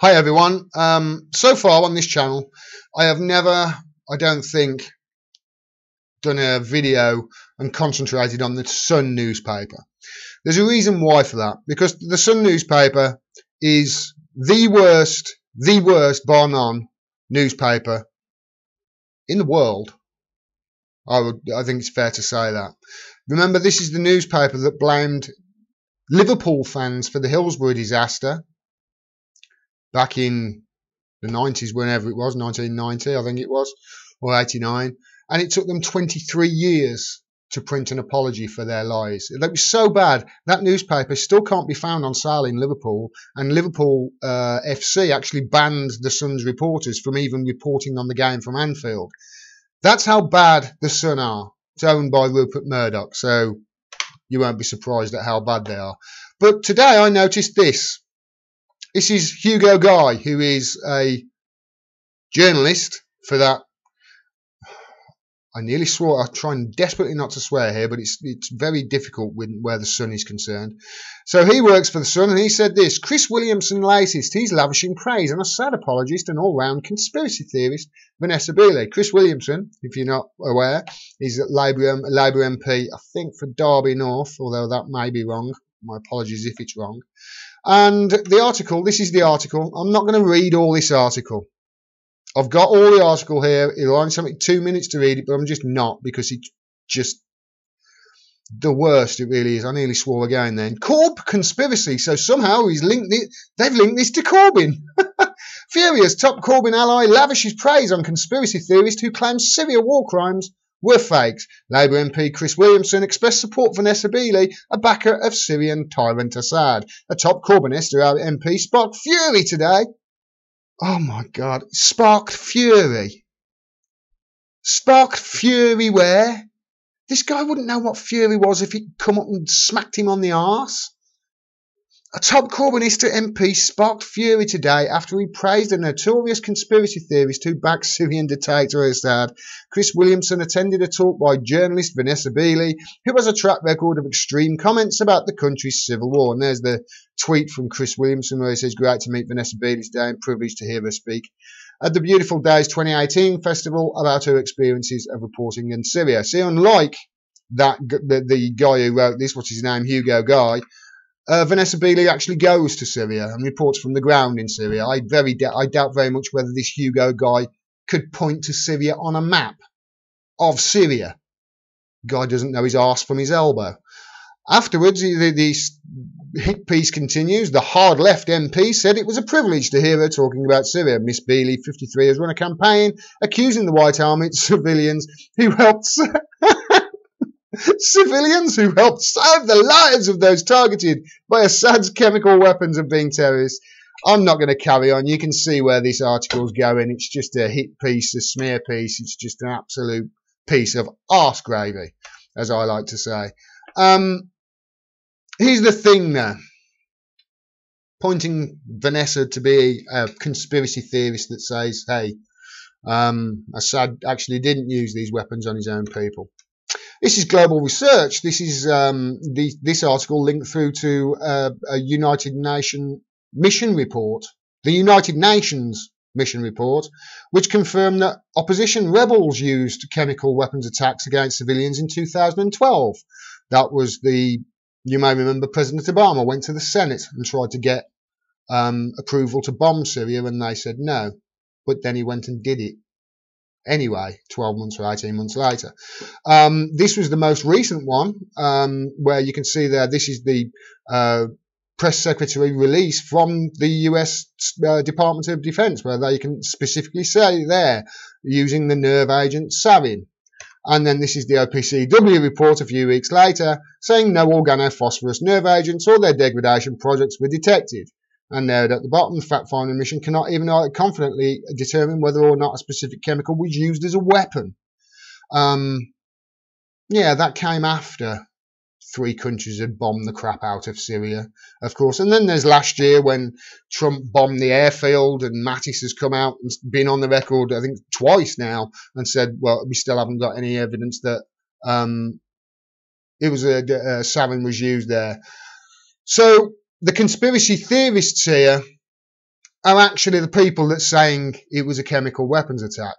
Hi everyone. So far on this channel, I have never, I don't think, done a video and concentrated on the Sun newspaper. There's a reason why for that, because the Sun newspaper is the worst bar none newspaper in the world. I think it's fair to say that. Remember, this is the newspaper that blamed Liverpool fans for the Hillsborough disaster back in the 90s, whenever it was, 1990 I think it was, or 89, and it took them 23 years to print an apology for their lies. It was so bad, that newspaper still can't be found on sale in Liverpool, and Liverpool FC actually banned the Sun's reporters from even reporting on the game from Anfield. That's how bad the Sun are. It's owned by Rupert Murdoch, so you won't be surprised at how bad they are. But today I noticed this. This is Hugo Guy, who is a journalist for that. I nearly swore. I'm trying desperately not to swear here, but it's very difficult where the Sun is concerned. So he works for the Sun, and he said this: Chris Williamson latest, he's lavishing praise on a sad apologist and all-round conspiracy theorist, Vanessa Beeley. Chris Williamson, if you're not aware, is a Labour MP, I think for Derby North, although that may be wrong. My apologies if it's wrong. And the article, this is the article. I'm not going to read all this article. I've got all the article here. It'll only take me 2 minutes to read it, but I'm just not, because it's just the worst. It really is. I nearly swore again then. Corb conspiracy. So somehow they've linked this to Corbyn. Furious top Corbyn ally lavishes praise on conspiracy theorist who claims Syria war crimes were fakes. Labour MP Chris Williamson expressed support for Vanessa Beeley, a backer of Syrian tyrant Assad. A top Corbynist MP sparked fury today. Oh my God, sparked fury. Sparked fury where? This guy wouldn't know what fury was if he'd come up and smacked him on the arse. A top Corbynist MP sparked fury today after he praised a notorious conspiracy theorist who backed Syrian dictator Assad. Chris Williamson attended a talk by journalist Vanessa Beeley, who has a track record of extreme comments about the country's civil war. And there's the tweet from Chris Williamson where he says, "Great to meet Vanessa Beeley today and privileged to hear her speak at the Beautiful Days 2018 festival about her experiences of reporting in Syria." See, unlike that, the guy who wrote this, what's his name, Hugo Guy, Vanessa Beeley actually goes to Syria and reports from the ground in Syria. I doubt very much whether this Hugo Guy could point to Syria on a map of Syria. Guy doesn't know his arse from his elbow. Afterwards, the hit piece continues. The hard left MP said it was a privilege to hear her talking about Syria. Miss Beeley, 53, has run a campaign accusing the White Army civilians who helped save the lives of those targeted by Assad's chemical weapons of being terrorists. I'm not going to carry on. You can see where this article's going. It's just a hit piece, a smear piece. It's just an absolute piece of arse gravy, as I like to say. Here's the thing now. Pointing Vanessa to be a conspiracy theorist that says, hey, Assad actually didn't use these weapons on his own people. This is global research. This is this article linked through to a United Nations mission report, the United Nations mission report, which confirmed that opposition rebels used chemical weapons attacks against civilians in 2012. That was you may remember President Obama went to the Senate and tried to get approval to bomb Syria, and they said no. But then he went and did it anyway, 12 months or 18 months later. This was the most recent one, where you can see there, this is the press secretary release from the US Department of Defense, where they can specifically say there, using the nerve agent sarin. And then this is the OPCW report a few weeks later, saying no organophosphorus nerve agents or their degradation projects were detected. And there at the bottom, the fact-finding mission cannot even confidently determine whether or not a specific chemical was used as a weapon. Yeah, that came after 3 countries had bombed the crap out of Syria, of course. And then there's last year when Trump bombed the airfield, and Mattis has come out and been on the record, I think twice now, and said, well, we still haven't got any evidence that it was sarin was used there. So the conspiracy theorists here are actually the people that's saying it was a chemical weapons attack.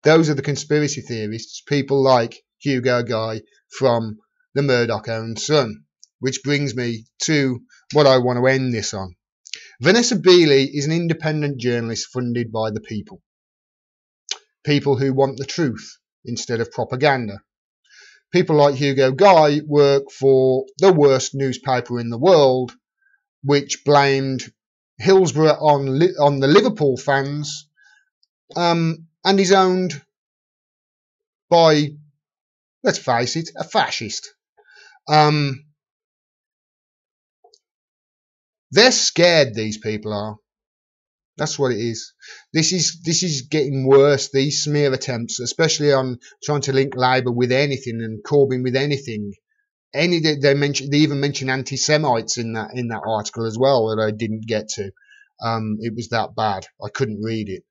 Those are the conspiracy theorists, people like Hugo Guy from the Murdoch-owned Sun. Which brings me to what I want to end this on. Vanessa Beeley is an independent journalist funded by the people. People who want the truth instead of propaganda. People like Hugo Guy work for the worst newspaper in the world, which blamed Hillsborough on the Liverpool fans, and is owned by, let's face it, a fascist. They're scared, these people are. That's what it is. This is getting worse, these smear attempts, especially on trying to link Labour with anything and Corbyn with anything. They even mention anti-Semites in that article as well, that I didn't get to. It was that bad. I couldn't read it.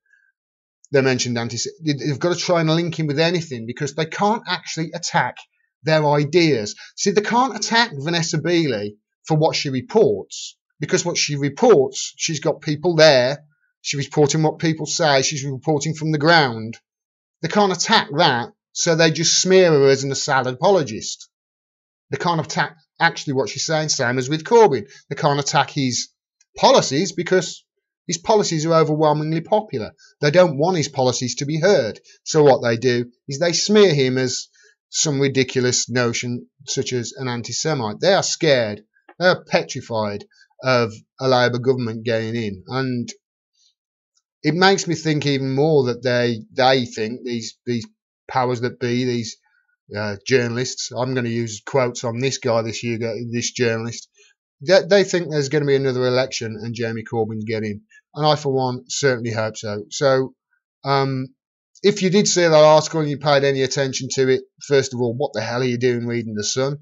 They mentioned they've got to try and link him with anything, because they can't actually attack their ideas. See, they can't attack Vanessa Beeley for what she reports, because what she reports, she's got people there. She's reporting what people say. She's reporting from the ground. They can't attack that, so they just smear her as an assad apologist. They can't attack actually what she's saying, same as with Corbyn. They can't attack his policies because his policies are overwhelmingly popular. They don't want his policies to be heard. So what they do is they smear him as some ridiculous notion such as an anti-Semite. They are scared. They are petrified of a Labour government getting in. And it makes me think even more that they think, these powers that be, these journalists, I'm going to use quotes on this guy, this journalist, they think there's going to be another election and Jeremy Corbyn's getting. And I, for one, certainly hope so. So if you did see that article and you paid any attention to it, first of all, what the hell are you doing reading The Sun?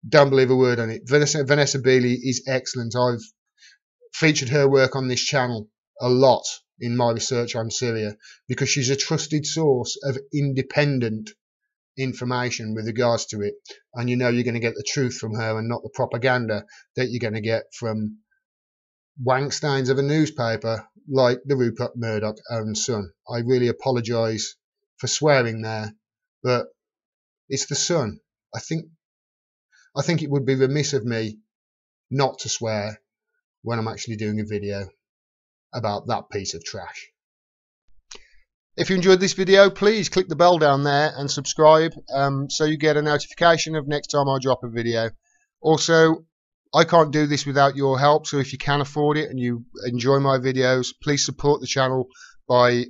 Don't believe a word on it. Vanessa Beeley is excellent. I've featured her work on this channel a lot in my research on Syria, because she's a trusted source of independent information with regards to it. And you know you're going to get the truth from her and not the propaganda that you're going to get from wanksteins of a newspaper like the Rupert Murdoch-owned Sun. I really apologise for swearing there, but it's The Sun. I think it would be remiss of me not to swear when I'm actually doing a video about that piece of trash. If you enjoyed this video, please click the bell down there and subscribe, so you get a notification of next time I drop a video. Also, I can't do this without your help, so if you can afford it and you enjoy my videos, please support the channel by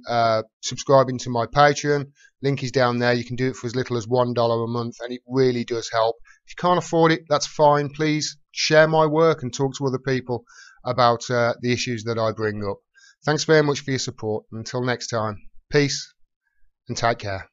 subscribing to my Patreon. Link is down there. You can do it for as little as $1 a month, and it really does help. If you can't afford it, that's fine. Please share my work and talk to other people about the issues that I bring up. Thanks very much for your support. Until next time, peace and take care.